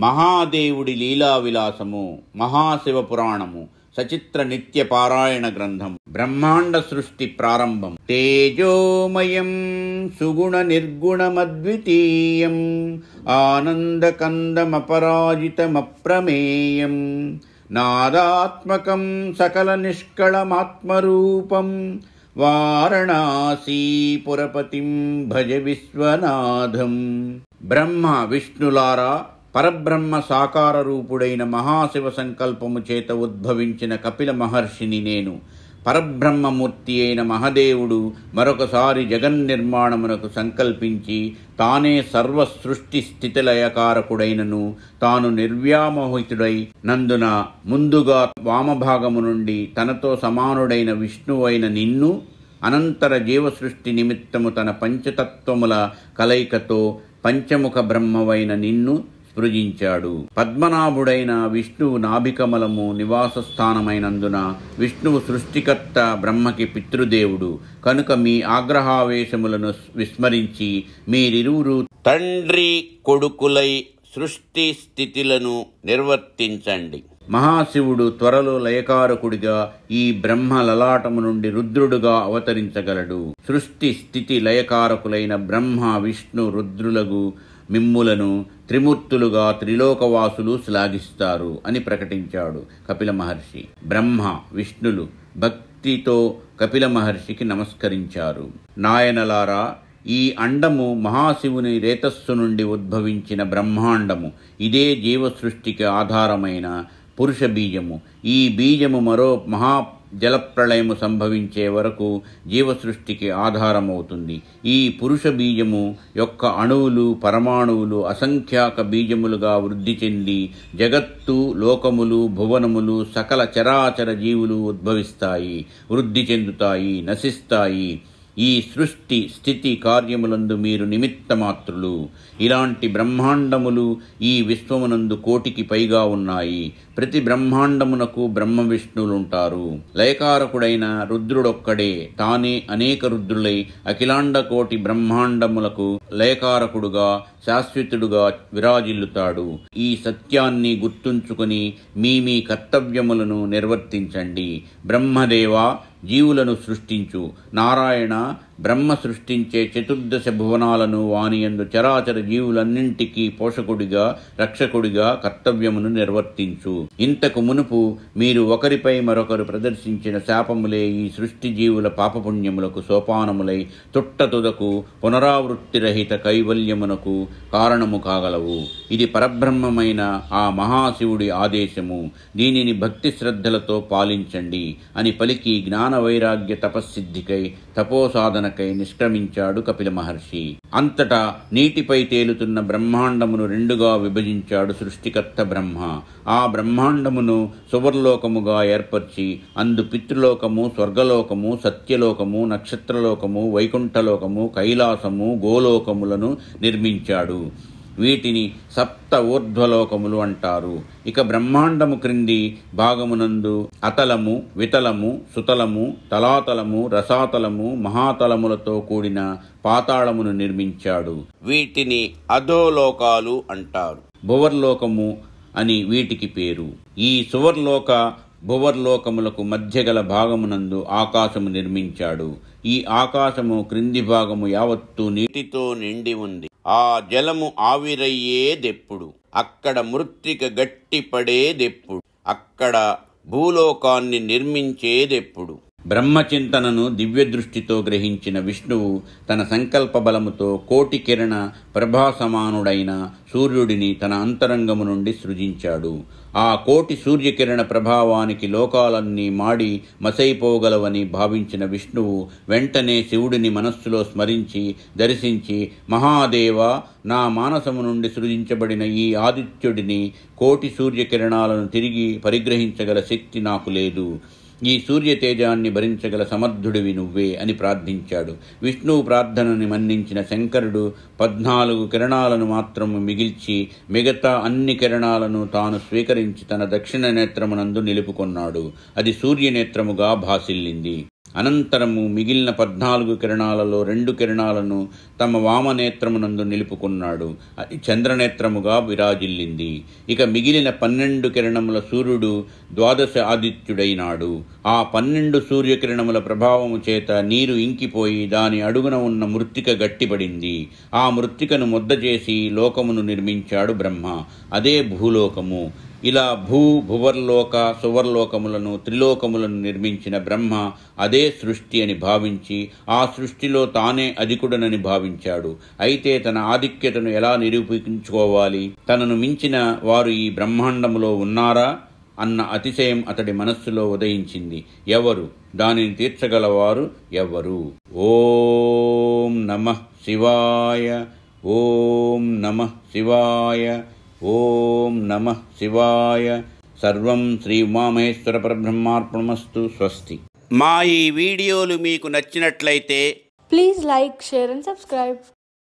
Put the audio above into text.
మహాదేవుడి లీలా విలాసము, మహాశివ పురాణము, సచిత్ర నిత్య పారాయణ గ్రంథం, బ్రహ్మాండ సృష్టి ప్రారంభం. తేజోమయం సుగుణ నిర్గుణమద్వితీయం ఆనందకందమపరాజితమప్రమేయం నాదాత్మకం సకల నిష్కళమాత్మరూపం వారణాసీపురపతిం భజ విశ్వనాథం. బ్రహ్మ విష్ణులారా, పరబ్రహ్మ సాకార రూపుడైన మహాశివ సంకల్పము చేత ఉద్భవించిన కపిల మహర్షిని నేను. పరబ్రహ్మమూర్తి అయిన మహదేవుడు మరొకసారి జగన్నిర్మాణమునకు సంకల్పించి తానే సర్వ సృష్టి స్థితిలయకారకుడైనను తాను నిర్వ్యామోహితుడై నందున ముందుగా వామభాగము నుండి తనతో సమానుడైన విష్ణువైన నిన్ను, అనంతర జీవసృష్టి నిమిత్తము తన పంచతత్వముల కలయికతో పంచముఖ బ్రహ్మవైన నిన్ను సృజించాడు. పద్మనాభుడైన విష్ణువు నాభికమలము నివాస స్థానమైనందున విష్ణువు సృష్టికర్త, బ్రహ్మకి పితృదేవుడు కనుక మీ ఆగ్రహావేశములను విస్మరించి మీరిరువురు తండ్రి కొడుకులై సృష్టి స్థితులను నిర్వర్తించండి. మహాశివుడు త్వరలో లయకారకుడిగా ఈ బ్రహ్మ లలాటము నుండి రుద్రుడుగా అవతరించగలడు. సృష్టి స్థితి లయకారకులైన బ్రహ్మ విష్ణు రుద్రులకు మిమ్ములను త్రిమూర్తులుగా త్రిలోకవాసులు శ్లాఘిస్తారు అని ప్రకటించాడు కపిల మహర్షి. బ్రహ్మ విష్ణులు భక్తితో కపిల మహర్షికి నమస్కరించారు. నాయనలారా, ఈ అండము మహాశివుని రేతస్సు నుండి ఉద్భవించిన బ్రహ్మాండము. ఇదే జీవసృష్టికి ఆధారమైన పురుష బీజము. ఈ బీజము మరో మహా జలప్రళయము సంభవించే వరకు జీవసృష్టికి ఆధారమవుతుంది. ఈ పురుష బీజము యొక్క అణువులు, పరమాణువులు అసంఖ్యాక బీజములుగా వృద్ధి చెంది జగత్తు, లోకములు, భువనములు, సకల చరాచర జీవులు ఉద్భవిస్తాయి, వృద్ధి చెందుతాయి, నశిస్తాయి. ఈ సృష్టి స్థితి కార్యములందు మీరు నిమిత్తమాత్రులు. ఇలాంటి బ్రహ్మాండములు ఈ విశ్వమునందు 1,000,000కి పైగా ఉన్నాయి. ప్రతి బ్రహ్మాండమునకు బ్రహ్మ విష్ణులుంటారు. లయకారకుడైన రుద్రుడొక్కడే. తానే అనేక రుద్రులై అఖిలాండ కోటి బ్రహ్మాండములకు లయకారకుడుగా, శాశ్వతుడుగా విరాజిల్లుతాడు. ఈ సత్యాన్ని గుర్తుంచుకొని మీ కర్తవ్యములను నిర్వర్తించండి. బ్రహ్మదేవా, జీవులను సృష్టించు. నారాయణ, బ్రహ్మ సృష్టించే 14 భువనాలను వానియందు చరాచర జీవులన్నింటికీ పోషకుడిగా, రక్షకుడిగా కర్తవ్యమును నిర్వర్తించు. ఇంతకు మునుపు మీరు ఒకరిపై మరొకరు ప్రదర్శించిన శాపములే ఈ సృష్టి జీవుల పాపపుణ్యములకు సోపానములై తుట్టతుదకు పునరావృత్తిరహిత కైవల్యమునకు కారణము కాగలవు. ఇది పరబ్రహ్మమైన ఆ మహాశివుడి ఆదేశము. దీనిని భక్తి శ్రద్ధలతో పాలించండి అని పలికి జ్ఞాన వైరాగ్య తపస్సిద్ధికై తపోసాధనకై నిష్క్రమించాడు కపిల మహర్షి. అంతటా నీటిపై తేలుతున్న బ్రహ్మాండమును 2గా విభజించాడు సృష్టికర్త బ్రహ్మ. ఆ బ్రహ్మాండమును సువర్లోకముగా ఏర్పరిచి అందు పితృలోకము, స్వర్గలోకము, సత్యలోకము, నక్షత్రలోకము, వైకుంఠలోకము, కైలాసము, గోలోకములను నిర్మించాడు. వీటిని 7 ఊర్ధ్వలోకములు అంటారు. ఇక బ్రహ్మాండము క్రింది భాగమునందు అతలము, వితలము, సుతలము, తలాతలము, రసాతలము, మహాతలములతో కూడిన పాతాళమును నిర్మించాడు. వీటిని అధోలోకాలు అంటారు. భువర్లోకము అని వీటికి పేరు. ఈ సువర్లోక, భువర్లోకములకు మధ్య గల భాగమునందు ఆకాశము నిర్మించాడు. ఈ ఆకాశము క్రింది భాగము యావత్తు నీటితో నిండి ఉంది. ఆ జలము ఆవిరయ్యేదెప్పుడు, అక్కడ మృత్తిక గట్టిపడేదెప్పుడు, అక్కడ భూలోకాన్ని నిర్మించేదెప్పుడు. బ్రహ్మచింతనను దివ్య దృష్టితో గ్రహించిన విష్ణువు తన సంకల్ప బలముతో 1,000,000 కిరణ ప్రభాసమానుడైన సూర్యుడిని తన అంతరంగము నుండి సృజించాడు. ఆ 1,000,000 సూర్యకిరణ ప్రభావానికి లోకాలన్నీ మాడి మసైపోగలవని భావించిన విష్ణువు వెంటనే శివుడిని మనస్సులో స్మరించి దర్శించి, మహాదేవ, నా మానసము నుండి సృజించబడిన ఈ ఆదిత్యుడిని 1,000,000 సూర్యకిరణాలను తిరిగి పరిగ్రహించగల శక్తి నాకు లేదు. ఈ సూర్యతేజాన్ని భరించగల సమర్థుడివి నువ్వే అని ప్రార్థించాడు. విష్ణువు ప్రార్థనని మన్నించిన శంకరుడు 14 కిరణాలను మాత్రము మిగిల్చి మిగతా అన్ని కిరణాలను తాను స్వీకరించి తన దక్షిణ నేత్రమునందు నిలుపుకొన్నాడు. అది సూర్యనేత్రముగా భాసిల్లింది. అనంతరము మిగిలిన 14 కిరణాలలో 2 కిరణాలను తమ వామనేత్రమునందు నిలుపుకున్నాడు. అది చంద్రనేత్రముగా విరాజిల్లింది. ఇక మిగిలిన 12 కిరణముల సూర్యుడు ద్వాదశ ఆదిత్యుడైనాడు. ఆ 12 సూర్యకిరణముల ప్రభావము చేత నీరు ఇంకిపోయి దాని అడుగున ఉన్న మృత్తిక గట్టిపడింది. ఆ మృత్తికను ముద్ద చేసి లోకమును నిర్మించాడు బ్రహ్మ. అదే భూలోకము. ఇలా భువర్లోక సువర్లోకములను త్రిలోకములను నిర్మించిన బ్రహ్మ అదే సృష్టి అని భావించి ఆ సృష్టిలో తానే అధికుడనని భావించాడు. అయితే తన ఆధిక్యతను ఎలా నిరూపించుకోవాలి, తనను మించిన వారు ఈ బ్రహ్మాండములో ఉన్నారా అన్న అతిశయం అతడి మనస్సులో ఉదయించింది. ఎవరు దానిని తీర్చగలవారు? ఎవరు? ఓం నమః శివాయ, ఓం నమః శివాయ, ఓం నమః శివాయ. సర్వం శ్రీ ఉమామహేశ్వర పరబ్రహ్మార్పణమస్తు. స్వస్తి. మా ఈ వీడియోలు మీకు నచ్చినట్లయితే please like, share and subscribe.